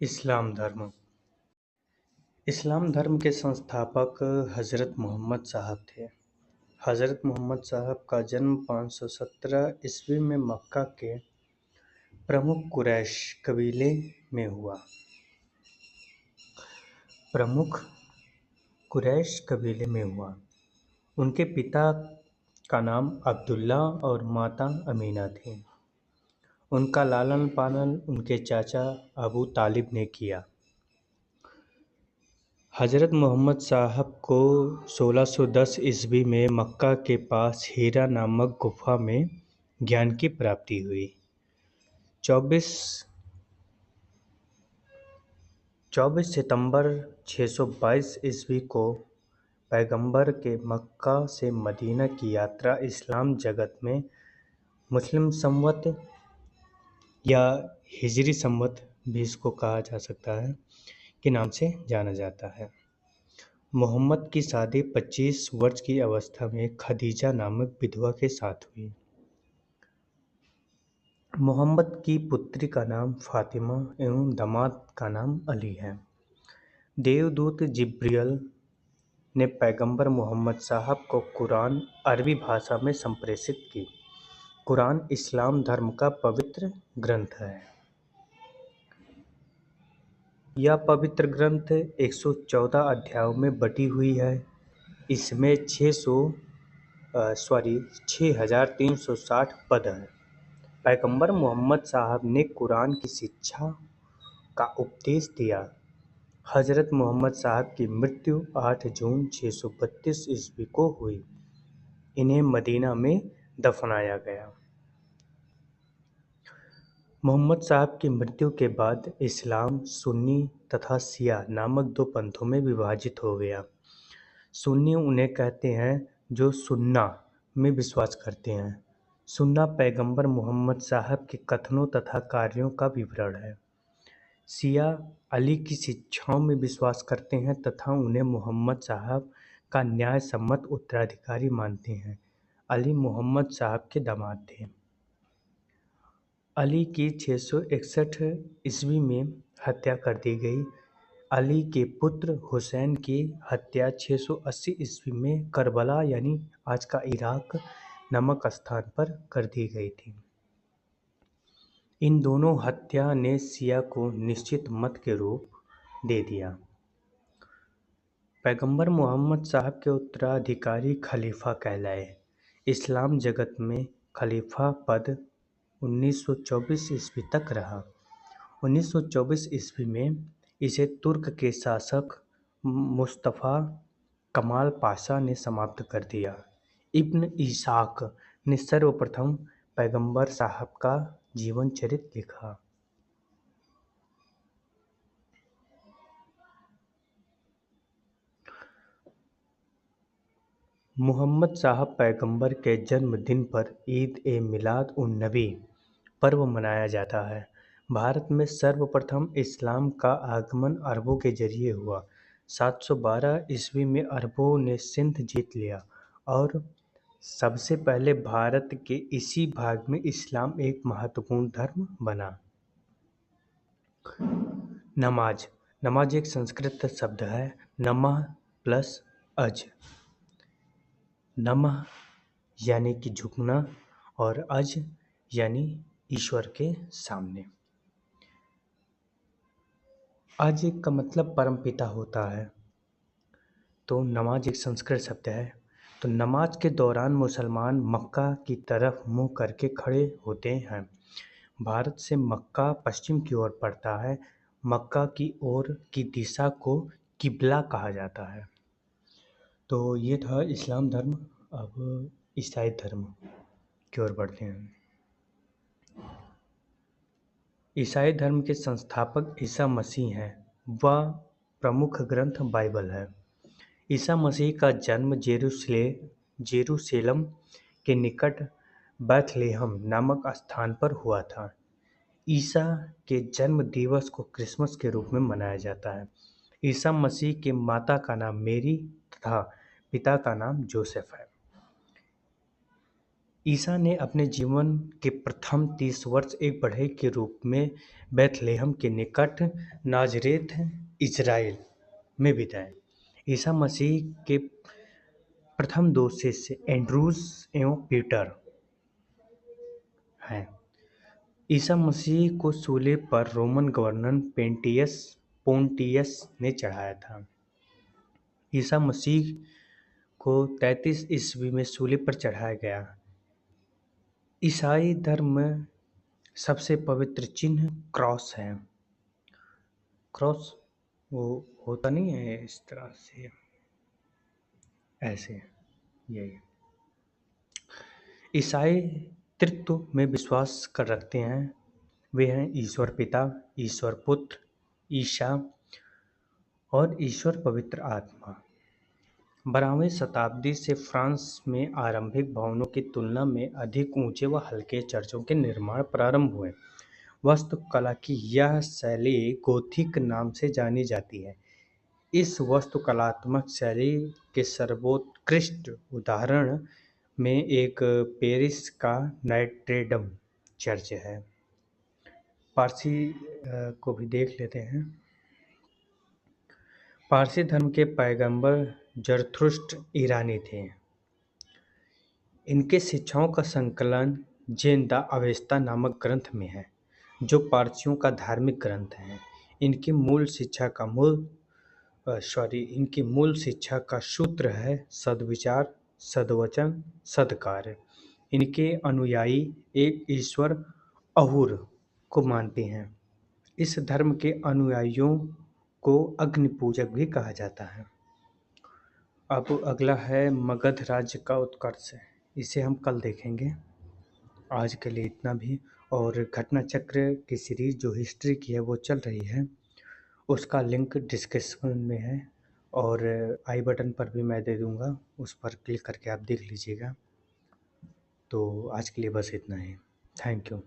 इस्लाम धर्म। इस्लाम धर्म के संस्थापक हज़रत मोहम्मद साहब थे। हज़रत मोहम्मद साहब का जन्म 517 ईस्वी में मक्का के प्रमुख कुरैश कबीले में हुआ। उनके पिता का नाम अब्दुल्ला और माता अमीना थी। उनका लालन पालन उनके चाचा अबू तालिब ने किया। हज़रत मोहम्मद साहब को 1610 ईस्वी में मक्का के पास हीरा नामक गुफा में ज्ञान की प्राप्ति हुई। 24 सितंबर 622 ईस्वी को पैगंबर के मक्का से मदीना की यात्रा इस्लाम जगत में मुस्लिम संवत या हिजरी संवत भी इसको कहा जा सकता है के नाम से जाना जाता है। मोहम्मद की शादी 25 वर्ष की अवस्था में खदीजा नामक विधवा के साथ हुई। मोहम्मद की पुत्री का नाम फातिमा एवं दामाद का नाम अली है। देवदूत जिब्रील ने पैगंबर मोहम्मद साहब को कुरान अरबी भाषा में संप्रेषित की। कुरान इस्लाम धर्म का पवित्र ग्रंथ है। यह पवित्र ग्रंथ 114 अध्यायों में बटी हुई है। इसमें 6360 पद हैं। पैगंबर मोहम्मद साहब ने कुरान की शिक्षा का उपदेश दिया। हज़रत मोहम्मद साहब की मृत्यु 8 जून 632 ईस्वी को हुई। इन्हें मदीना में दफनाया गया। मोहम्मद साहब की मृत्यु के बाद इस्लाम सुन्नी तथा शिया नामक दो पंथों में विभाजित हो गया। सुन्नी उन्हें कहते हैं जो सुन्ना में विश्वास करते हैं। सुन्ना पैगंबर मोहम्मद साहब के कथनों तथा कार्यों का विवरण है। शिया अली की शिक्षाओं में विश्वास करते हैं तथा उन्हें मोहम्मद साहब का न्याय सम्मत उत्तराधिकारी मानते हैं। अली मोहम्मद साहब के दामाद थे। अली की 661 ईस्वी में हत्या कर दी गई। अली के पुत्र हुसैन की हत्या 680 ईस्वी में करबला यानी आज का इराक नामक स्थान पर कर दी गई थी। इन दोनों हत्या ने शिया को निश्चित मत के रूप दे दिया। पैगंबर मोहम्मद साहब के उत्तराधिकारी खलीफा कहलाए। इस्लाम जगत में खलीफा पद 1924 ईस्वी तक रहा। 1924 ईस्वी में इसे तुर्क के शासक मुस्तफ़ा कमाल पाशा ने समाप्त कर दिया। इब्न इसाक ने सर्वप्रथम पैगंबर साहब का जीवन चरित्र लिखा। मोहम्मद साहब पैगंबर के जन्मदिन पर ईद-ए-मिलाद-उन-नबी पर्व मनाया जाता है। भारत में सर्वप्रथम इस्लाम का आगमन अरबों के जरिए हुआ। 712 ईस्वी में अरबों ने सिंध जीत लिया और सबसे पहले भारत के इसी भाग में इस्लाम एक महत्वपूर्ण धर्म बना। नमाज। नमाज एक संस्कृत शब्द है। नमः प्लस अज। नमः यानी कि झुकना और अज यानी ईश्वर के सामने। अज का मतलब परमपिता होता है। तो नमाज एक संस्कृत शब्द है। तो नमाज के दौरान मुसलमान मक्का की तरफ मुंह करके खड़े होते हैं। भारत से मक्का पश्चिम की ओर पड़ता है। मक्का की ओर की दिशा को किबला कहा जाता है। तो ये था इस्लाम धर्म। अब ईसाई धर्म की ओर बढ़ते हैं। ईसाई धर्म के संस्थापक ईसा मसीह हैं। वह प्रमुख ग्रंथ बाइबल है। ईसा मसीह का जन्म जेरूशलेम के निकट बैथलेहम नामक स्थान पर हुआ था। ईसा के जन्म दिवस को क्रिसमस के रूप में मनाया जाता है। ईसा मसीह के माता का नाम मेरी तथा पिता का नाम जोसेफ है। ईसा ने अपने जीवन के प्रथम 30 वर्ष एक बढ़ई के रूप में बैथलेहम के निकट नाजरेथ, इज़राइल में बिताए। ईसा मसीह के प्रथम दो शिष्य एंड्रूज एवं पीटर हैं। ईसा मसीह को सूली पर रोमन गवर्नर पोंटियस ने चढ़ाया था। ईसा मसीह को 33 ईस्वी में सूली पर चढ़ाया गया। ईसाई धर्म में सबसे पवित्र चिन्ह क्रॉस है। क्रॉस वो होता नहीं है इस तरह से, ऐसे यही। ईसाई त्रित्व में विश्वास कर रखते हैं। वे हैं ईश्वर पिता, ईश्वर पुत्र, ईसा और ईश्वर पवित्र आत्मा। 12वीं शताब्दी से फ्रांस में आरंभिक भवनों की तुलना में अधिक ऊंचे व हल्के चर्चों के निर्माण प्रारंभ हुए। वास्तुकला की यह शैली गोथिक नाम से जानी जाती है। इस वास्तुकलात्मक शैली के सर्वोत्कृष्ट उदाहरण में एक पेरिस का नॉट्रे-डेम चर्च है। पारसी को भी देख लेते हैं। पारसी धर्म के पैगंबर ज़रथुष्ट्र ईरानी थे। इनके शिक्षाओं का संकलन ज़ेन द अवेस्ता नामक ग्रंथ में है, जो पारसियों का धार्मिक ग्रंथ है। इनकी मूल शिक्षा का सूत्र है सद्विचार, सद्वचन, सद्कार्य। इनके अनुयायी एक ईश्वर अहूर को मानते हैं। इस धर्म के अनुयायियों को अग्नि पूजक भी कहा जाता है। अब अगला है मगध राज्य का उत्कर्ष। इसे हम कल देखेंगे। आज के लिए इतना भी। और घटना चक्र की सीरीज जो हिस्ट्री की है वो चल रही है, उसका लिंक डिस्क्रिप्शन में है और आई बटन पर भी मैं दे दूंगा, उस पर क्लिक करके आप देख लीजिएगा। तो आज के लिए बस इतना ही। Thank you.